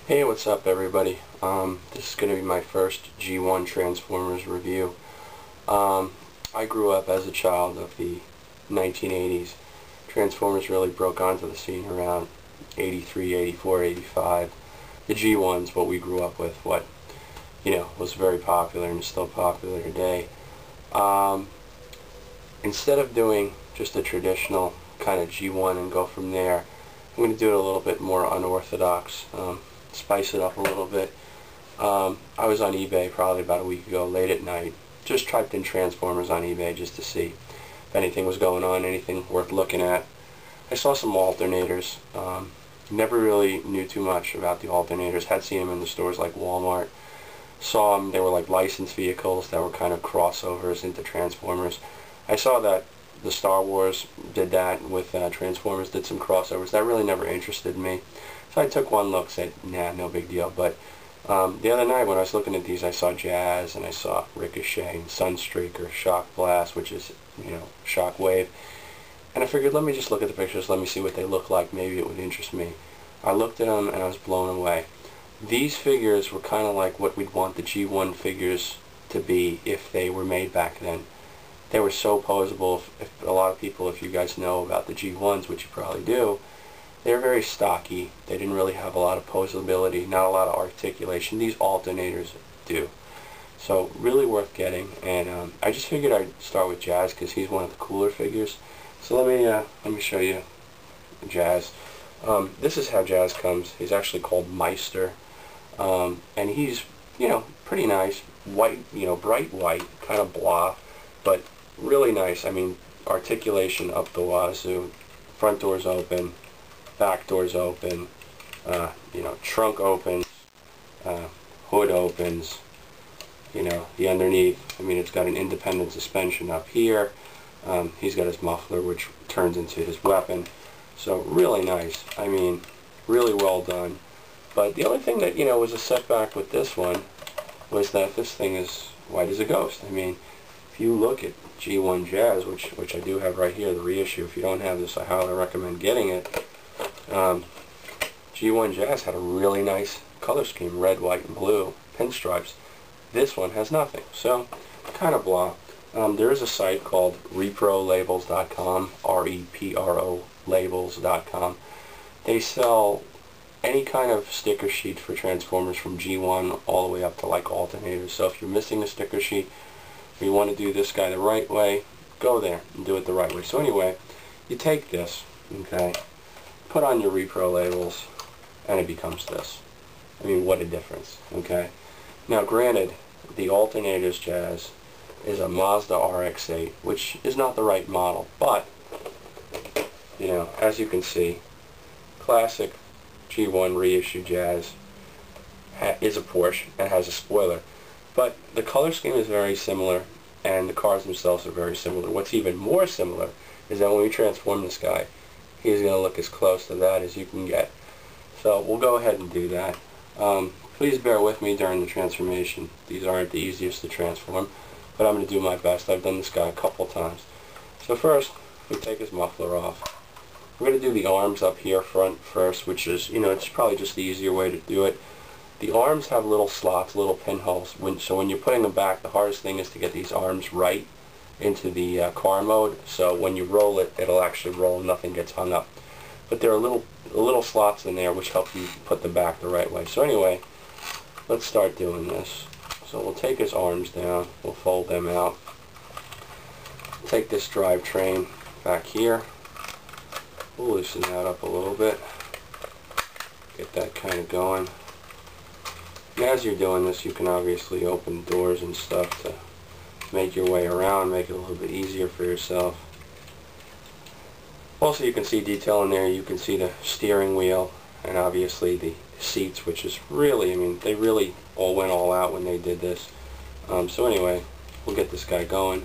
Hey, what's up everybody? This is going to be my first G1 Transformers review. I grew up as a child of the 1980s. Transformers really broke onto the scene around 83, 84, 85. The G1's what we grew up with, what, was very popular and is still popular today. Instead of doing just a traditional kind of G1 and go from there, I'm going to do it a little bit more unorthodox. Spice it up a little bit. I was on eBay probably about a week ago, late at night. Just typed in Transformers on eBay just to see if anything was going on, anything worth looking at. I saw some alternators. Never really knew too much about the alternators. Had seen them in the stores like Walmart. Saw them, they were like licensed vehicles that were kind of crossovers into Transformers. I saw that the Star Wars did that with Transformers, did some crossovers. That really never interested me. So I took one look, said, nah, no big deal. But the other night when I was looking at these, I saw Jazz, and I saw Ricochet, and Sunstreaker, Shock Blast, which is, Shock Wave. And I figured, let me just look at the pictures, let me see what they look like, maybe it would interest me. I looked at them, and I was blown away. These figures were kind of like what we'd want the G1 figures to be if they were made back then. They were so poseable. If a lot of people, if you guys know about the G1s, which you probably do, they're very stocky. They didn't really have a lot of posability, not a lot of articulation. These alternators do. So really worth getting. And I just figured I'd start with Jazz because he's one of the cooler figures. So let me show you Jazz. This is how Jazz comes. He's actually called Meister, and he's pretty nice, white, bright white, kind of blah, but really nice. I mean, articulation up the wazoo. Front doors open. Back doors open, trunk opens, hood opens, the underneath, it's got an independent suspension up here. He's got his muffler, which turns into his weapon. So really nice. Really well done. But the only thing that, was a setback with this one was that this thing is white as a ghost. If you look at G1 Jazz, which I do have right here, the reissue, if you don't have this, I highly recommend getting it. G1 Jazz had a really nice color scheme, red, white, and blue, pinstripes. This one has nothing, so kind of blah. There is a site called Reprolabels.com, R-E-P-R-O labels.com. They sell any kind of sticker sheet for Transformers from G1 all the way up to like alternators. So if you're missing a sticker sheet, or you want to do this guy the right way, go there and do it the right way. So anyway, you take this, okay, put on your repro labels, and it becomes this. What a difference, okay? Now, granted, the Alternators Jazz is a Mazda RX-8, which is not the right model, but, as you can see, classic G1 Reissue Jazz is a Porsche and has a spoiler. But the color scheme is very similar, and the cars themselves are very similar. What's even more similar is that when we transform this guy, he's going to look as close to that as you can get. So we'll go ahead and do that. Please bear with me during the transformation. These aren't the easiest to transform, but I'm going to do my best. I've done this guy a couple times. So first, we take his muffler off. We're going to do the arms up here front first, which is, it's probably just the easier way to do it. The arms have little slots, little pinholes, so when you're putting them back, the hardest thing is to get these arms right into the car mode, so when you roll it, it'll actually roll, nothing gets hung up. But there are little slots in there which help you put them back the right way. So anyway, let's start doing this. So we'll take his arms down, we'll fold them out, take this drivetrain back here, we'll loosen that up a little bit, get that kind of going. And as you're doing this, you can obviously open doors and stuff to make your way around, make it a little bit easier for yourself. Also, you can see detail in there. You can see the steering wheel and obviously the seats, which is really, they really all went all out when they did this. So anyway, we'll get this guy going.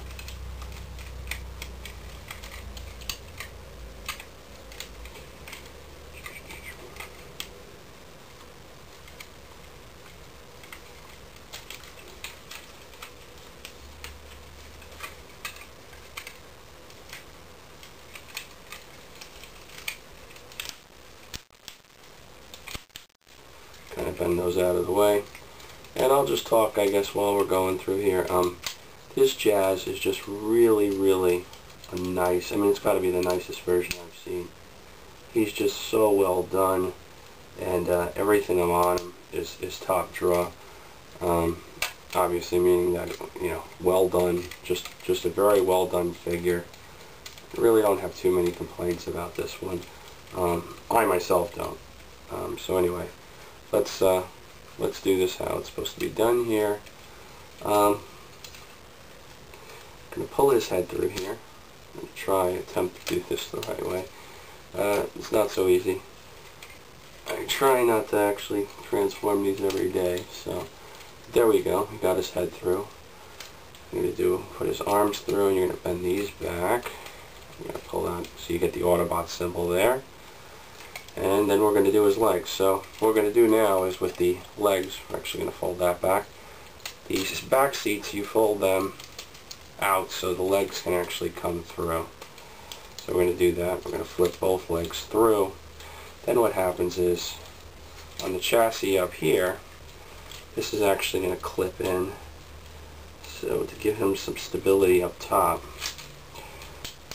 going to bend those out of the way. And I'll just talk, I guess, while we're going through here. This Jazz is just really, really a nice, I mean, it's got to be the nicest version I've seen. He's just so well done, and everything on him is top draw. Obviously meaning that, you know, well done, just a very well done figure. I really don't have too many complaints about this one. I myself don't. So anyway, let's do this how it's supposed to be done here. I'm going to pull his head through here and attempt to do this the right way. It's not so easy. I try not to actually transform these every day, so there we go. We got his head through. You're going to put his arms through, and you're going to bend these back. You're going to pull out so you get the Autobot symbol there. And then we're going to do his legs. So what we're going to do now is with the legs, we're actually going to fold that back. These back seats, you fold them out so the legs can actually come through. So we're going to do that. We're going to flip both legs through. Then what happens is, on the chassis up here, this is actually going to clip in, so to give him some stability up top.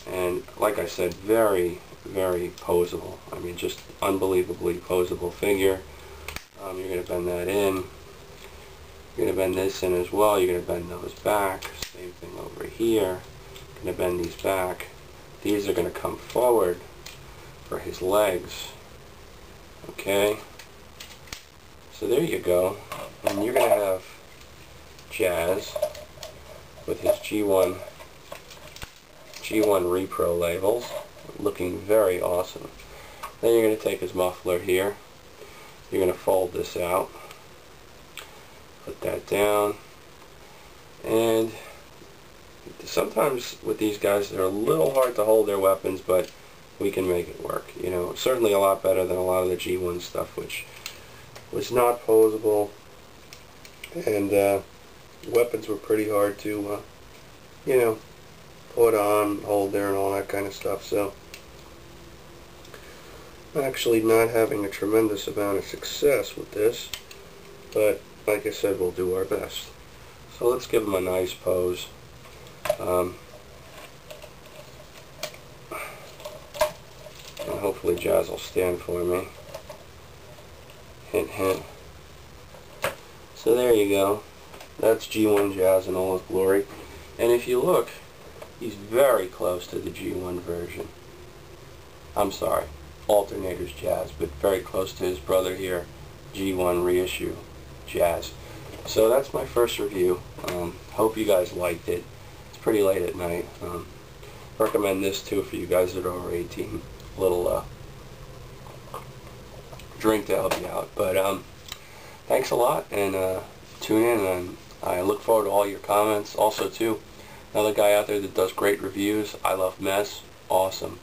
And like I said, very, very poseable. I mean, just unbelievably poseable figure. You're going to bend that in. You're going to bend this in as well. You're going to bend those back. Same thing over here. You're going to bend these back. These are going to come forward for his legs. Okay? So there you go. And you're going to have Jazz with his G1 Repro labels, looking very awesome. Then you're going to take his muffler here. You're going to fold this out, put that down, and sometimes with these guys they're a little hard to hold their weapons, but we can make it work. You know, certainly a lot better than a lot of the G1 stuff, which was not poseable, and weapons were pretty hard to, you know, put on, hold there, and all that kind of stuff. So actually not having a tremendous amount of success with this, but like I said, we'll do our best. So let's give him a nice pose. And hopefully Jazz will stand for me. Hint, hint. So there you go. That's G1 Jazz in all its glory. And if you look, he's very close to the G1 version. I'm sorry, Alternators Jazz, but very close to his brother here, G1 Reissue Jazz. So that's my first review. Hope you guys liked it. It's pretty late at night. Recommend this too for you guys that are over 18. A little drink to help you out. But thanks a lot, and tune in, and I look forward to all your comments. Also too, another guy out there that does great reviews, I Love Mess, awesome.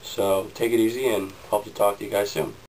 So take it easy, and hope to talk to you guys soon.